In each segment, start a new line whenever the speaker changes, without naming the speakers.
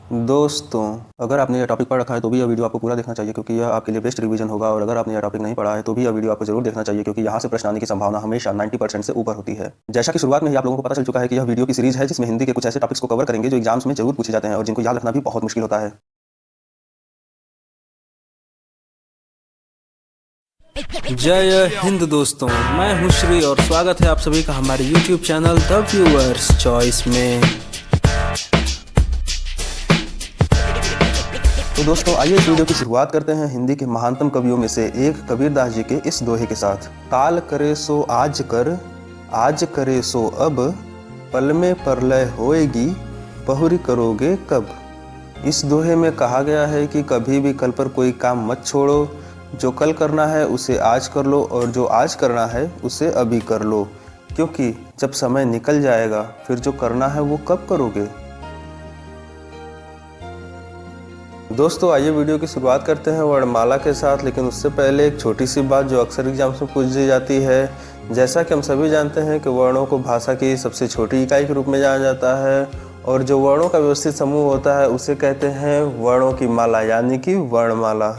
दोस्तों, अगर आपने यह टॉपिक पढ़ रखा है तो भी यह वीडियो आपको पूरा देखना चाहिए, क्योंकि यह आपके लिए बेस्ट रिवीजन होगा। और अगर आपने यह टॉपिक नहीं पढ़ा है तो भी यह वीडियो आपको जरूर देखना चाहिए, क्योंकि यहाँ से प्रश्न आने की संभावना हमेशा 90% से ऊपर होती है। जैसा कि शुरुआत में ही आप लोगों को पता चल चुका है कि यह वीडियो की सीरीज है जिसमें हिंदी के कुछ ऐसे टॉपिक्स को कवर करेंगे जो एग्जाम्स में जरूर पूछे जाते हैं और जिनको याद रखना भी बहुत मुश्किल होता है।
जय हिंद दोस्तों, मैं हूं श्री और स्वागत है आप सभी का हमारे YouTube channel the viewers choice में।
तो दोस्तों, आइए इस वीडियो की शुरुआत करते हैं हिंदी के महानतम कवियों में से एक कबीरदास जी के इस दोहे के साथ। काल करे सो आज कर, आज करे सो अब, पल में परलय होएगी, बहुरी करोगे कब। इस दोहे में कहा गया है कि कभी भी कल पर कोई काम मत छोड़ो। जो कल करना है उसे आज कर लो और जो आज करना है उसे अभी कर लो, क्योंकि जब समय निकल जाएगा फिर जो करना है वो कब करोगे। दोस्तों, आइए वीडियो की शुरुआत करते हैं वर्णमाला के साथ, लेकिन उससे पहले एक छोटी सी बात जो अक्सर एग्जाम्स में पूछ दी जाती है। जैसा कि हम सभी जानते हैं कि वर्णों को भाषा की सबसे छोटी इकाई के रूप में जाना जाता है और जो वर्णों का व्यवस्थित समूह होता है उसे कहते हैं वर्णों की माला, यानी कि वर्णमाला।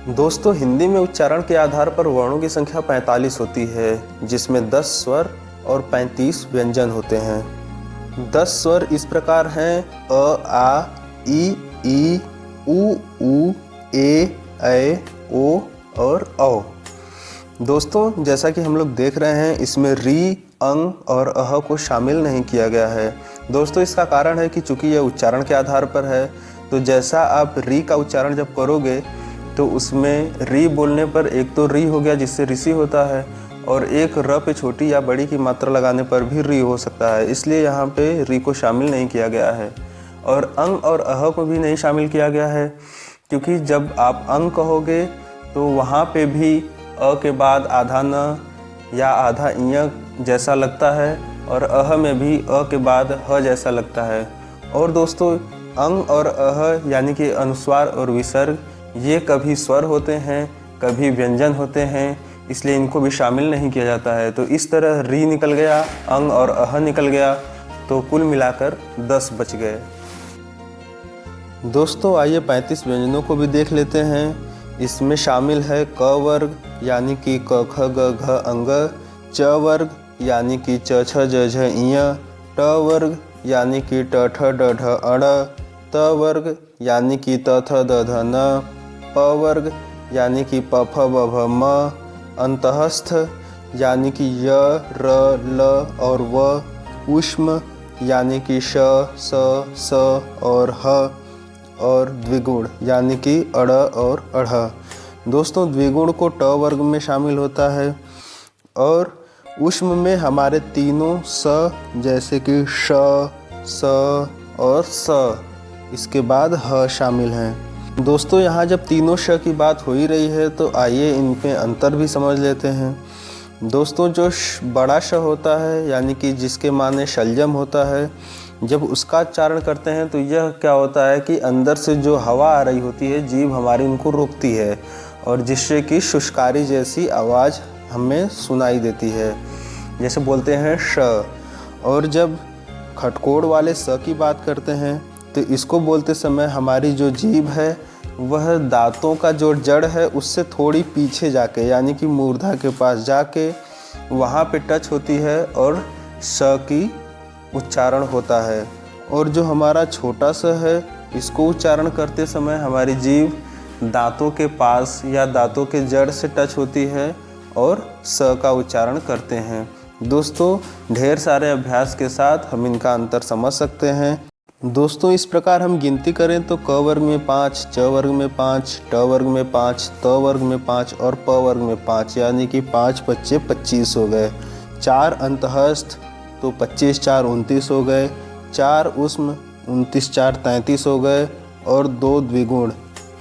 दोस्तों, हिंदी में उच्चारण के आधार पर वर्णों की संख्या 45 होती है, जिसमें 10 स्वर और 35 व्यंजन होते हैं। 10 स्वर इस प्रकार हैं: अ, आ, ई, उ, ए, ओ और औ। दोस्तों, जैसा कि हम लोग देख रहे हैं, इसमें री, अंग और अह को शामिल नहीं किया गया है। दोस्तों, इसका कारण है कि चूंकि यह उच्चारण के आधार पर है, तो जैसा आप री का उच्चारण जब करोगे तो उसमें री बोलने पर एक तो री हो गया जिससे ऋषि होता है, और एक र पे छोटी या बड़ी की मात्रा लगाने पर भी री हो सकता है, इसलिए यहाँ पे री को शामिल नहीं किया गया है। और अंग और अह को भी नहीं शामिल किया गया है, क्योंकि जब आप अंग कहोगे तो वहाँ पे भी अ के बाद आधा न या आधा इय जैसा लगता है और अह में भी अ के बाद ह जैसा लगता है। और दोस्तों, अंग और अह यानी कि अनुस्वार और विसर्ग ये कभी स्वर होते हैं, कभी व्यंजन होते हैं, इसलिए इनको भी शामिल नहीं किया जाता है। तो इस तरह री निकल गया, अंग और अह निकल गया, तो कुल मिलाकर 10 बच गए। दोस्तों, आइए 35 व्यंजनों को भी देख लेते हैं। इसमें शामिल है क वर्ग यानी कि क ख ग घ अंग, च वर्ग यानी कि च छ ज झ इय, ट वर्ग यानी कि ट ठ ड ढ अड़, त वर्ग यानी कि त थ द ध न, प वर्ग यानी कि प फ ब भ म, अंतःस्थ यानी कि य र ल और व, ऊष्म यानी कि श स स और ह, और द्विगुण यानी कि अड़ और अढ़। दोस्तों, द्विगुण को ट वर्ग में शामिल होता है और ऊष्म में हमारे तीनों स जैसे कि श, स और स, इसके बाद ह शामिल हैं। दोस्तों, यहाँ जब तीनों श की बात हो ही रही है तो आइए इनमें अंतर भी समझ लेते हैं। दोस्तों, जो बड़ा श होता है यानी कि जिसके माने शलजम होता है, जब उसका उच्चारण करते हैं तो यह क्या होता है कि अंदर से जो हवा आ रही होती है, जीभ हमारी उनको रोकती है और जिससे कि शुष्कारी जैसी आवाज़ हमें सुनाई देती है, जैसे बोलते हैं श। और जब खटकोड़ वाले स की बात करते हैं तो इसको बोलते समय हमारी जो जीभ है वह दांतों का जो जड़ है उससे थोड़ी पीछे जाके यानी कि मूर्धा के पास जाके वहाँ पे टच होती है और स की उच्चारण होता है। और जो हमारा छोटा स है, इसको उच्चारण करते समय हमारी जीभ दांतों के पास या दांतों के जड़ से टच होती है और स का उच्चारण करते हैं। दोस्तों, ढेर सारे अभ्यास के साथ हम इनका अंतर समझ सकते हैं। दोस्तों, इस प्रकार हम गिनती करें तो क वर्ग में 5, च वर्ग में 5, ट वर्ग में 5, त वर्ग में 5 और प वर्ग में 5, यानी कि 5 बच्चे 25 हो गए। 4 अंतःस्थ तो 25 4 29 हो गए, 4 ऊष्म 29 4 33 हो गए और 2 द्विगुण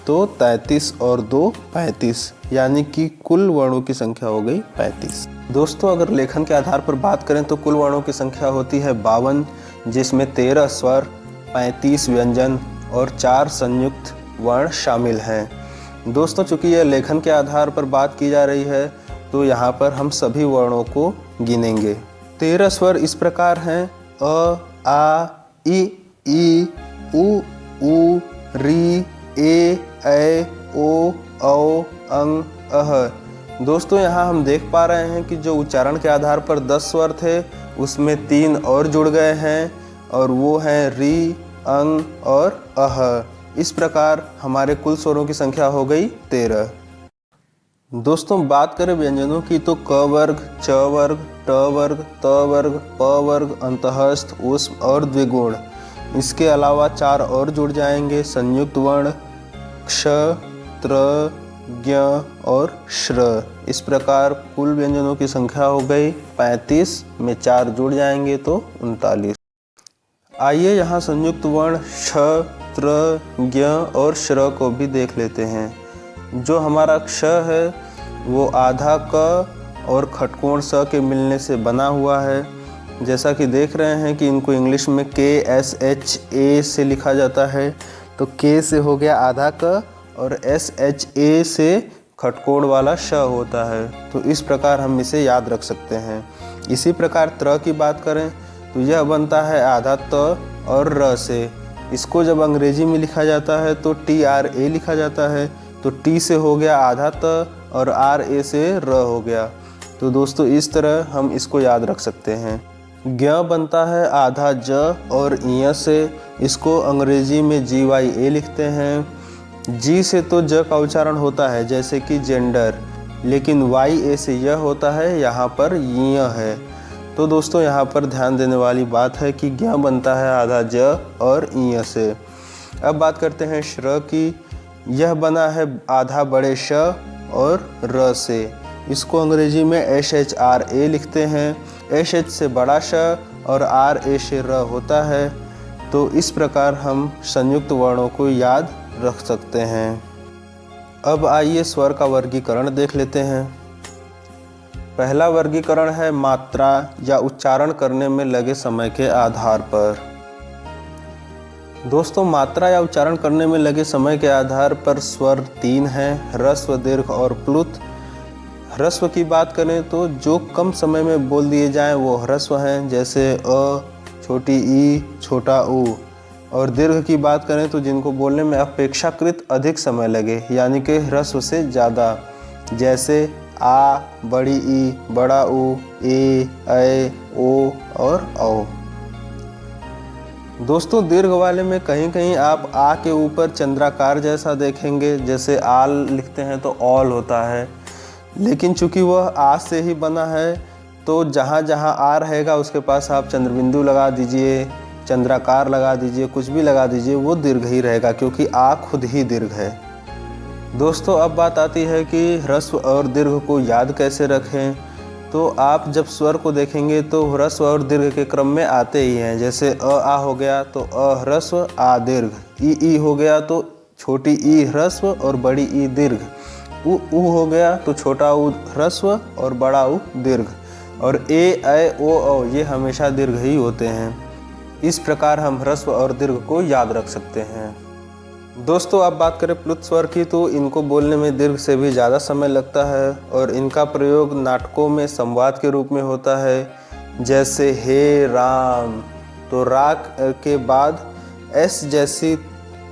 तो 33 और 2 35, यानी कि कुल वर्णों की संख्या हो गई 35। दोस्तों, अगर लेखन के आधार पर बात करें तो कुल वर्णों की संख्या होती है 52, जिसमें 13 स्वर, 35 व्यंजन और 4 संयुक्त वर्ण शामिल हैं। दोस्तों, चूंकि यह लेखन के आधार पर बात की जा रही है तो यहाँ पर हम सभी वर्णों को गिनेंगे। 13 स्वर इस प्रकार हैं: अ, आ, ई, उ, ऊ, री, ए, ऐ, ओ, औ, अंग, अह। दोस्तों यहाँ हम देख पा रहे हैं कि जो उच्चारण के आधार पर 10 स्वर थे उसमें 3 और जुड़ गए हैं और वो हैं री, अंग और अह। इस प्रकार हमारे कुल स्वरों की संख्या हो गई 13। दोस्तों बात करें व्यंजनों की तो क वर्ग, च वर्ग, ट वर्ग, त वर्ग, प वर्ग, अंतःस्थ, ऊष्म और द्विगुण। इसके अलावा 4 और जुड़ जाएंगे, संयुक्त वर्ण क्ष, त्र, ज्ञ और श्र। इस प्रकार कुल व्यंजनों की संख्या हो गई 35, में 4 जुड़ जाएंगे तो 39। आइए यहाँ संयुक्त वर्ण श, त्र, ज्ञ और श्र को भी देख लेते हैं। जो हमारा क्ष है वो आधा क और खटकोण स के मिलने से बना हुआ है। जैसा कि देख रहे हैं कि इनको इंग्लिश में KSHA से लिखा जाता है, तो K से हो गया आधा क और SHA से खटकोण वाला श होता है। तो इस प्रकार हम इसे याद रख सकते हैं। इसी प्रकार त्र की बात करें तो यह बनता है आधा त और र से। इसको जब अंग्रेजी में लिखा जाता है तो TRA लिखा जाता है। तो T से हो गया आधा त और RA से र हो गया। तो दोस्तों इस तरह हम इसको याद रख सकते हैं। ज्ञ बनता है आधा ज और इ से। इसको अंग्रेजी में GYA लिखते हैं। जी से तो ज का उच्चारण होता है जैसे कि जेंडर, लेकिन YA से यह होता है, यहाँ पर य है। तो दोस्तों यहाँ पर ध्यान देने वाली बात है कि ज्ञ बनता है आधा ज और इ से। अब बात करते हैं श्र की। यह बना है आधा बड़े श और र से। इसको अंग्रेजी में SHRA लिखते हैं। SH से बड़ा श और RA से र होता है। तो इस प्रकार हम संयुक्त वर्णों को याद रख सकते हैं। अब आइए स्वर का वर्गीकरण देख लेते हैं। पहला वर्गीकरण है मात्रा या उच्चारण करने में लगे समय के आधार पर। दोस्तों मात्रा या उच्चारण करने में लगे समय के आधार पर स्वर 3 हैं, ह्रस्व, दीर्घ और प्लुत। ह्रस्व की बात करें तो जो कम समय में बोल दिए जाएं वो ह्रस्व हैं, जैसे अ, छोटी ई, छोटा ऊ। और दीर्घ की बात करें तो जिनको बोलने में अपेक्षाकृत अधिक समय लगे, यानी कि ह्रस्व से ज़्यादा, जैसे आ, बड़ी ई, बड़ा ऊ, ए, ऐ, ओ और औ। दोस्तों दीर्घ वाले में कहीं कहीं आप आ के ऊपर चंद्राकार जैसा देखेंगे, जैसे आल लिखते हैं तो ऑल होता है। लेकिन चूंकि वह आ से ही बना है तो जहाँ जहाँ आ रहेगा उसके पास आप चंद्रबिंदु लगा दीजिए, चंद्राकार लगा दीजिए, कुछ भी लगा दीजिए, वो दीर्घ ही रहेगा, क्योंकि आ खुद ही दीर्घ है। दोस्तों अब बात आती है कि ह्रस्व और दीर्घ को याद कैसे रखें। तो आप जब स्वर को देखेंगे तो ह्रस्व और दीर्घ के क्रम में आते ही हैं। जैसे आ हो गया तो अ ह्रस्व, आ दीर्घ। ई हो गया तो छोटी ई ह्रस्व और बड़ी ई दीर्घ। उ हो गया तो छोटा उ ह्रस्व और बड़ा उ दीर्घ। और ए, ऐ, ओ, औ ये हमेशा दीर्घ ही होते हैं। इस प्रकार हम ह्रस्व और दीर्घ को याद रख सकते हैं। दोस्तों अब बात करें प्लुत स्वर की, तो इनको बोलने में दीर्घ से भी ज़्यादा समय लगता है और इनका प्रयोग नाटकों में संवाद के रूप में होता है। जैसे हे राम, तो रा के बाद एस जैसी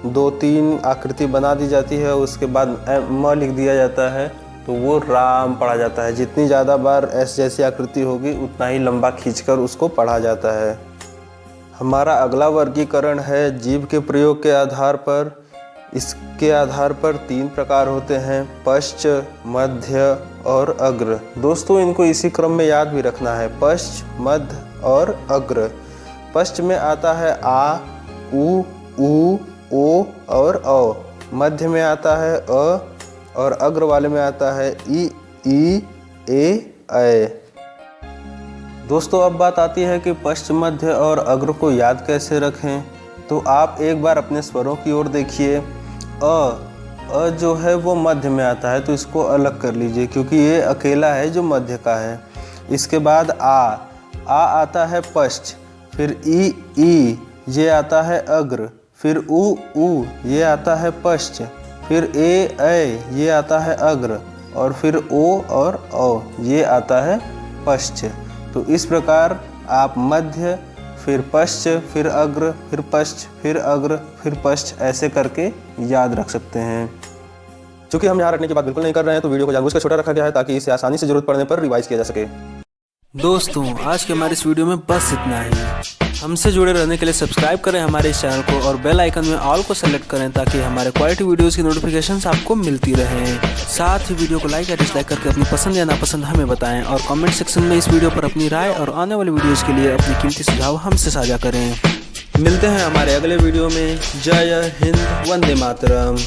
2-3 आकृति बना दी जाती है, उसके बाद म लिख दिया जाता है, तो वो राम पढ़ा जाता है। जितनी ज़्यादा बार एस जैसी आकृति होगी उतना ही लंबा खींचकर उसको पढ़ा जाता है। हमारा अगला वर्गीकरण है जीभ के प्रयोग के आधार पर। इसके आधार पर 3 प्रकार होते हैं, पश्च, मध्य और अग्र। दोस्तों इनको इसी क्रम में याद भी रखना है, पश्च, मध्य और अग्र। पश्च में आता है आ, उ, ओ और औ। मध्य में आता है अ और अग्र वाले में आता है ई, ए, ऐ। दोस्तों अब बात आती है कि पश्च, मध्य और अग्र को याद कैसे रखें। तो आप एक बार अपने स्वरों की ओर देखिए। अ जो है वो मध्य में आता है, तो इसको अलग कर लीजिए क्योंकि ये अकेला है जो मध्य का है। इसके बाद आ आता है पश्च, फिर ई ये आता है अग्र, फिर उ ये आता है पश्च, फिर ए, ऐ ये आता है अग्र और फिर ओ और औ ये आता है पश्च। तो इस प्रकार आप मध्य, फिर पश्च, फिर अग्र, फिर पश्च, फिर अग्र, फिर पश्च, ऐसे करके याद रख सकते हैं। चूँकि हम यहाँ रखने की बात बिल्कुल नहीं कर रहे हैं तो वीडियो को जानबूझकर छोटा रखा गया है ताकि इसे आसानी से जरूरत पड़ने पर रिवाइज किया जा सके।
दोस्तों आज के हमारे इस वीडियो में बस इतना ही। हमसे जुड़े रहने के लिए सब्सक्राइब करें हमारे इस चैनल को और बेल आइकन में ऑल को सेलेक्ट करें ताकि हमारे क्वालिटी वीडियोस की नोटिफिकेशंस आपको मिलती रहें। साथ ही वीडियो को लाइक या डिसलाइक करके अपनी पसंद या नापसंद हमें बताएं और कमेंट सेक्शन में इस वीडियो पर अपनी राय और आने वाली वीडियोस के लिए अपनी कीमती सुझाव हमसे साझा करें। मिलते हैं हमारे अगले वीडियो में। जय हिंद, वंदे मातरम।